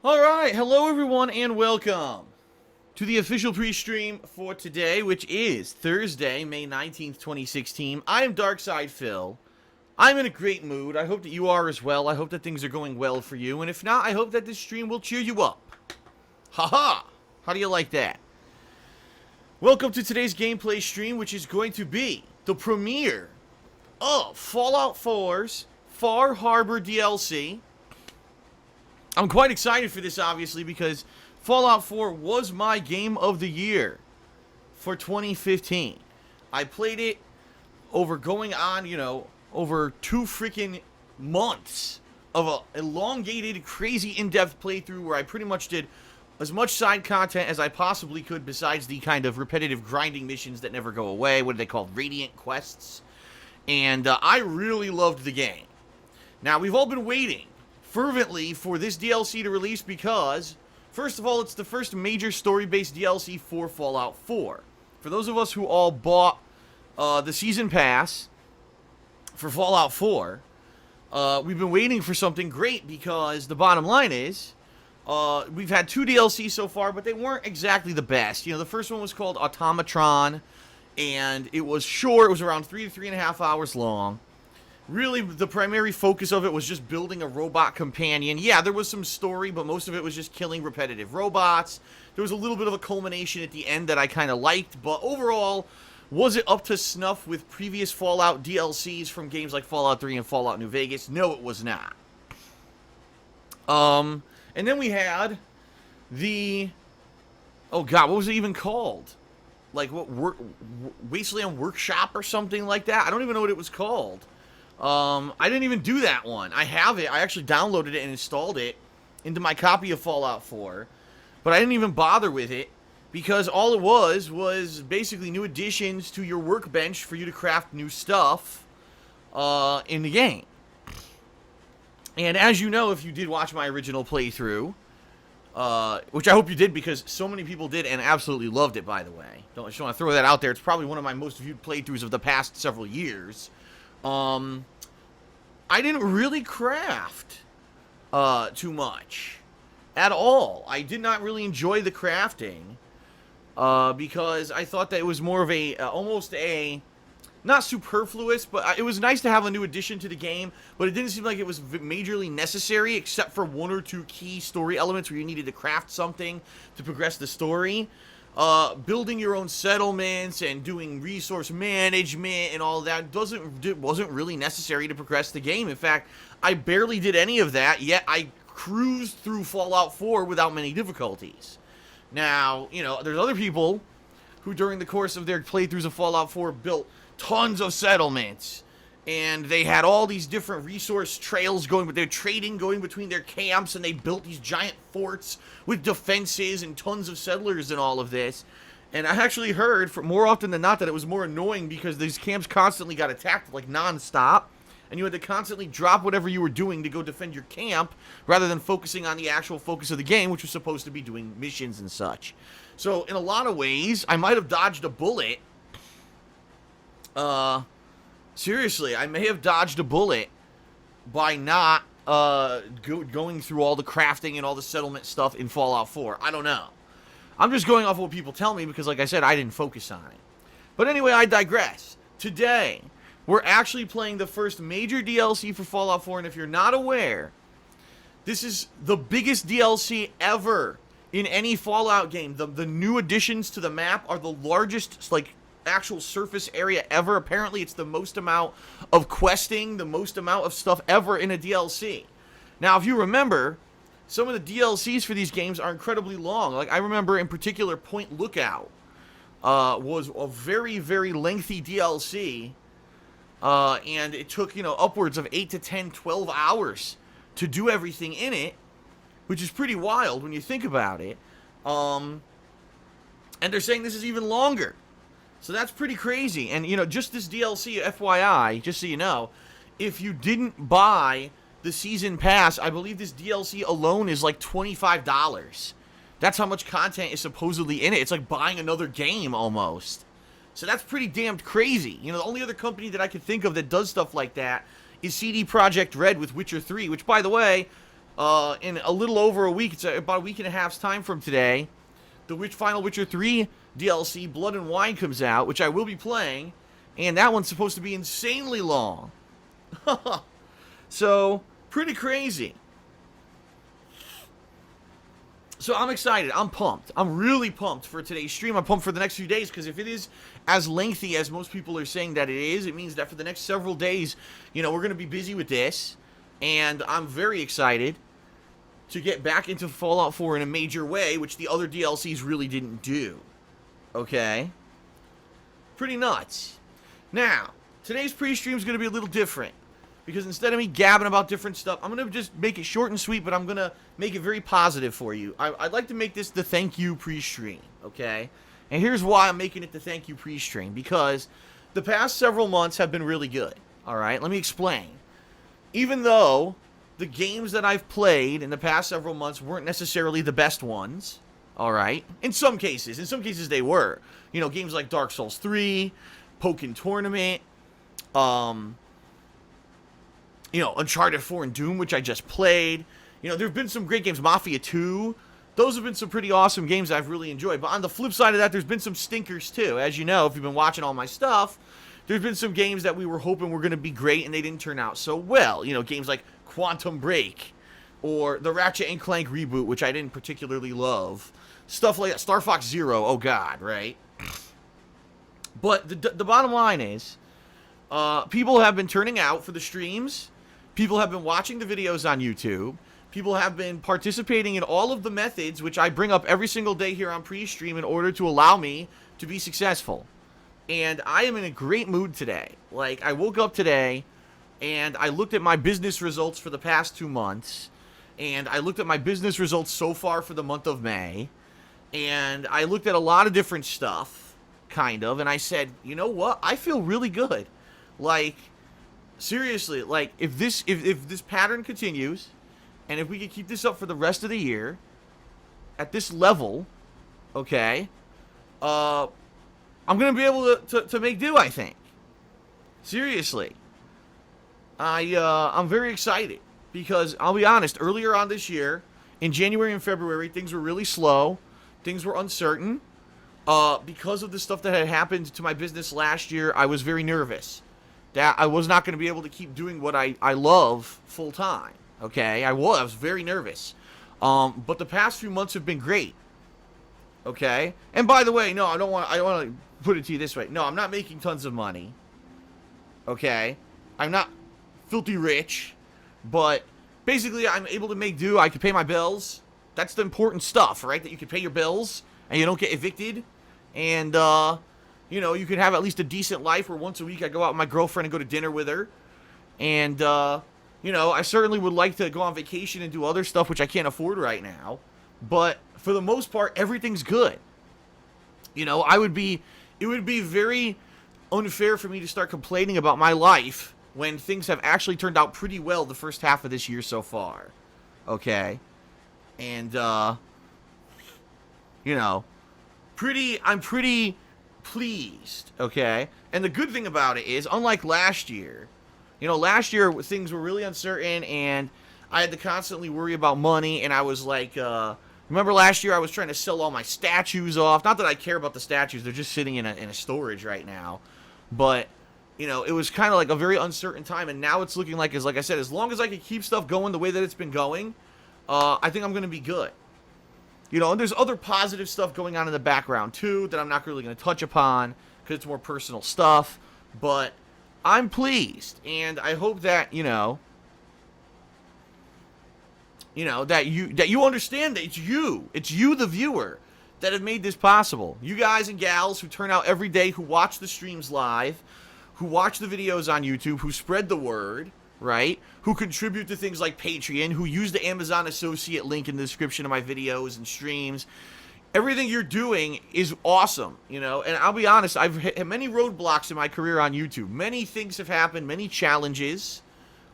Alright, hello everyone and welcome to the official pre-stream for today, which is Thursday, May 19th, 2016. I am Darkside Phil. I'm in a great mood. I hope that you are as well. I hope that things are going well for you. And if not, I hope that this stream will cheer you up. Haha! How do you like that? Welcome to today's gameplay stream, which is going to be the premiere of Fallout 4's Far Harbor DLC. I'm quite excited for this, obviously, because Fallout 4 was my game of the year for 2015. I played it over over 2 freaking months of a elongated, crazy, in-depth playthrough where I pretty much did as much side content as I possibly could besides the kind of repetitive grinding missions that never go away. What are they called? Radiant quests. And I really loved the game. Now, we've all been waiting fervently for this DLC to release because, first of all, it's the first major story-based DLC for Fallout 4. For those of us who all bought the season pass for Fallout 4, we've been waiting for something great because the bottom line is, we've had 2 DLCs so far, but they weren't exactly the best. You know, the first one was called Automatron, and it was short. It was around 3 to 3.5 hours long. Really, the primary focus of it was just building a robot companion. Yeah, there was some story, but most of it was just killing repetitive robots. There was a little bit of a culmination at the end that I kind of liked, but overall, was it up to snuff with previous Fallout DLCs from games like Fallout 3 and Fallout New Vegas? No, it was not. And then we had the... Oh god, what was it even called? Like, Wasteland Workshop or something like that? I don't even know what it was called. I didn't even do that one. I have it. I actually downloaded it and installed it into my copy of Fallout 4. But I didn't even bother with it because all it was basically new additions to your workbench for you to craft new stuff in the game. And as you know, if you did watch my original playthrough, which I hope you did because so many people did and absolutely loved it, by the way. I just want to throw that out there. It's probably one of my most viewed playthroughs of the past several years. I didn't really craft too much at all. I did not really enjoy the crafting because I thought that it was more of a almost a not superfluous, but it was nice to have a new addition to the game, but it didn't seem like it was majorly necessary except for 1 or 2 key story elements where you needed to craft something to progress the story. Building your own settlements and doing resource management and all that wasn't really necessary to progress the game. In fact, I barely did any of that, yet I cruised through Fallout 4 without many difficulties. Now, you know, there's other people who during the course of their playthroughs of Fallout 4 built tons of settlements. And they had all these different resource trails going, but they're trading going between their camps, and they built these giant forts with defenses and tons of settlers and all of this. And I actually heard, for more often than not, that it was more annoying because these camps constantly got attacked, like, non-stop. And you had to constantly drop whatever you were doing to go defend your camp, rather than focusing on the actual focus of the game, which was supposed to be doing missions and such. So, in a lot of ways, I might have dodged a bullet. Seriously, I may have dodged a bullet by not going through all the crafting and all the settlement stuff in Fallout 4. I don't know. I'm just going off of what people tell me because, like I said, I didn't focus on it. But anyway, I digress. Today, we're actually playing the first major DLC for Fallout 4, and if you're not aware, this is the biggest DLC ever in any Fallout game. The new additions to the map are the largest, like, actual surface area ever. Apparently it's the most amount of questing, the most amount of stuff ever in a DLC. Now, if you remember, some of the DLCs for these games are incredibly long. Like, I remember in particular Point Lookout was a very, very lengthy DLC, and it took, you know, upwards of 8 to 10, 12 hours to do everything in it, which is pretty wild when you think about it. And they're saying this is even longer. So that's pretty crazy. And, you know, just this DLC, FYI, just so you know, if you didn't buy the season pass, I believe this DLC alone is like $25. That's how much content is supposedly in it. It's like buying another game almost. So that's pretty damned crazy. You know, the only other company that I could think of that does stuff like that is CD Projekt Red with Witcher 3, which, by the way, in a little over a week. It's about a week and a half's time from today. The final Witcher 3 DLC, Blood and Wine, comes out, which I will be playing, and that one's supposed to be insanely long. So, pretty crazy. So I'm excited. I'm pumped. I'm really pumped for today's stream. I'm pumped for the next few days, because if it is as lengthy as most people are saying that it is, it means that for the next several days, we're going to be busy with this. And I'm very excited to get back into Fallout 4 in a major way, which the other DLCs really didn't do. Okay? Pretty nuts. Now, today's pre-stream is going to be a little different, because instead of me gabbing about different stuff, I'm going to just make it short and sweet, but I'm going to make it very positive for you. I'd like to make this the thank you pre-stream, okay? And here's why I'm making it the thank you pre-stream, because the past several months have been really good, all right? Let me explain. Even though the games that I've played in the past several months weren't necessarily the best ones, all right? In some cases they were. Games like Dark Souls 3, Pokken Tournament, Uncharted 4 and Doom, which I just played. There have been some great games. Mafia 2. Those have been some pretty awesome games I've really enjoyed. But on the flip side of that, there's been some stinkers too. As you know, if you've been watching all my stuff, there's been some games that we were hoping were going to be great and they didn't turn out so well. Games like Quantum Break or the Ratchet & Clank reboot, which I didn't particularly love. Stuff like that. Star Fox Zero. Oh, God, right? But the bottom line is, people have been turning out for the streams. People have been watching the videos on YouTube. People have been participating in all of the methods, which I bring up every single day here on pre-stream in order to allow me to be successful. And I am in a great mood today. Like, I woke up today, and I looked at my business results for the past 2 months, and I looked at my business results so far for the month of May, and I looked at a lot of different stuff, kind of, and I said, you know what? I feel really good. Like, seriously, like, if this pattern continues, and if we can keep this up for the rest of the year, at this level, okay, I'm going to be able to make do, I think. Seriously. I'm very excited, because I'll be honest, earlier on this year, in January and February, things were really slow. Things were uncertain. Because of the stuff that had happened to my business last year, I was very nervous that I was not going to be able to keep doing what I love full time. Okay, I was very nervous. But the past few months have been great. Okay, and by the way, no, I don't want to put it to you this way. No, I'm not making tons of money. Okay, I'm not filthy rich, but basically I'm able to make do. I can pay my bills. That's the important stuff, right? That you can pay your bills and you don't get evicted, and you can have at least a decent life where once a week I go out with my girlfriend and go to dinner with her, and I certainly would like to go on vacation and do other stuff which I can't afford right now, but for the most part everything's good. It would be very unfair for me to start complaining about my life when things have actually turned out pretty well the first half of this year so far. Okay? And I'm pretty pleased, okay? And the good thing about it is, unlike last year, last year things were really uncertain and I had to constantly worry about money, and I was like, remember last year I was trying to sell all my statues off. Not that I care about the statues, they're just sitting in a storage right now. But, it was kind of like a very uncertain time, and now it's looking like I said, as long as I can keep stuff going the way that it's been going, I think I'm going to be good. And there's other positive stuff going on in the background, too, that I'm not really going to touch upon, because it's more personal stuff, but I'm pleased, and I hope that, that you understand that it's you, the viewer, that have made this possible. You guys and gals who turn out every day, who watch the streams live, who watch the videos on YouTube, who spread the word, right? Who contribute to things like Patreon, who use the Amazon associate link in the description of my videos and streams. Everything you're doing is awesome, and I'll be honest, I've hit many roadblocks in my career on YouTube. Many things have happened, many challenges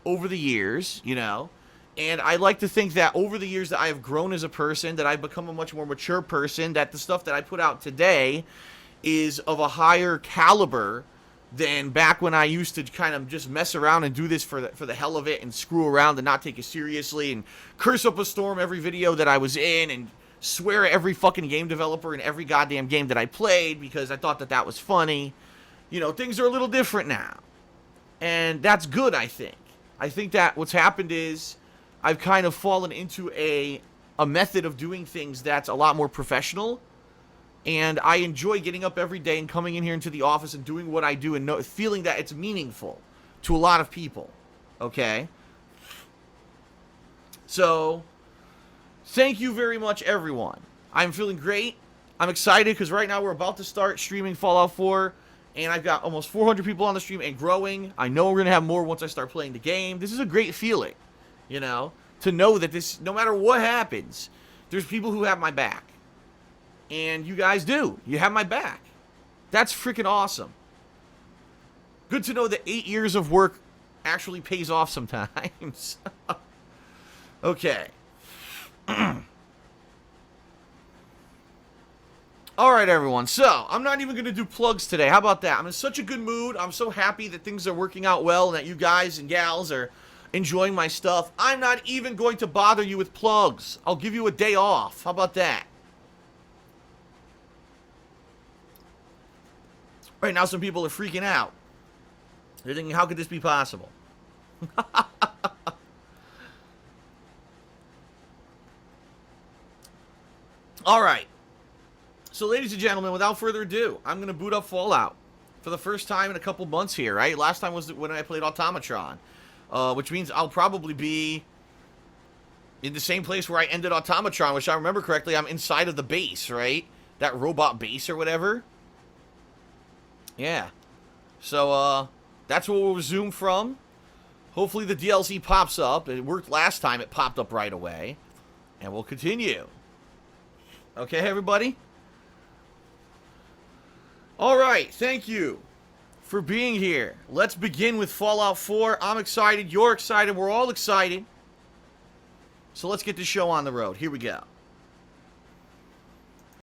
over the years, and I like to think that over the years that I have grown as a person, that I've become a much more mature person, that the stuff that I put out today is of a higher caliber than back when I used to kind of just mess around and do this for the hell of it and screw around and not take it seriously and curse up a storm every video that I was in and swear at every fucking game developer in every goddamn game that I played because I thought that was funny. You know, things are a little different now. And that's good, I think. I think that what's happened is I've kind of fallen into a method of doing things that's a lot more professional. And I enjoy getting up every day and coming in here into the office and doing what I do and feeling that it's meaningful to a lot of people. Okay? So, thank you very much, everyone. I'm feeling great. I'm excited because right now we're about to start streaming Fallout 4. And I've got almost 400 people on the stream and growing. I know we're going to have more once I start playing the game. This is a great feeling, you know, to know that this, no matter what happens, there's people who have my back. And you guys do. You have my back. That's freaking awesome. Good to know that 8 years of work actually pays off sometimes. Okay. Alright, everyone. So, I'm not even going to do plugs today. How about that? I'm in such a good mood. I'm so happy that things are working out well and that you guys and gals are enjoying my stuff. I'm not even going to bother you with plugs. I'll give you a day off. How about that? Right now, some people are freaking out. They're thinking, how could this be possible? Alright. So, ladies and gentlemen, without further ado, I'm going to boot up Fallout for the first time in a couple months here, right? Last time was when I played Automatron, which means I'll probably be in the same place where I ended Automatron, which I remember correctly, I'm inside of the base, right? That robot base or whatever. Yeah. So, that's where we'll resume from. Hopefully the DLC pops up. It worked last time. It popped up right away. And we'll continue. Okay, everybody? Alright, thank you for being here. Let's begin with Fallout 4. I'm excited. You're excited. We're all excited. So let's get the show on the road. Here we go.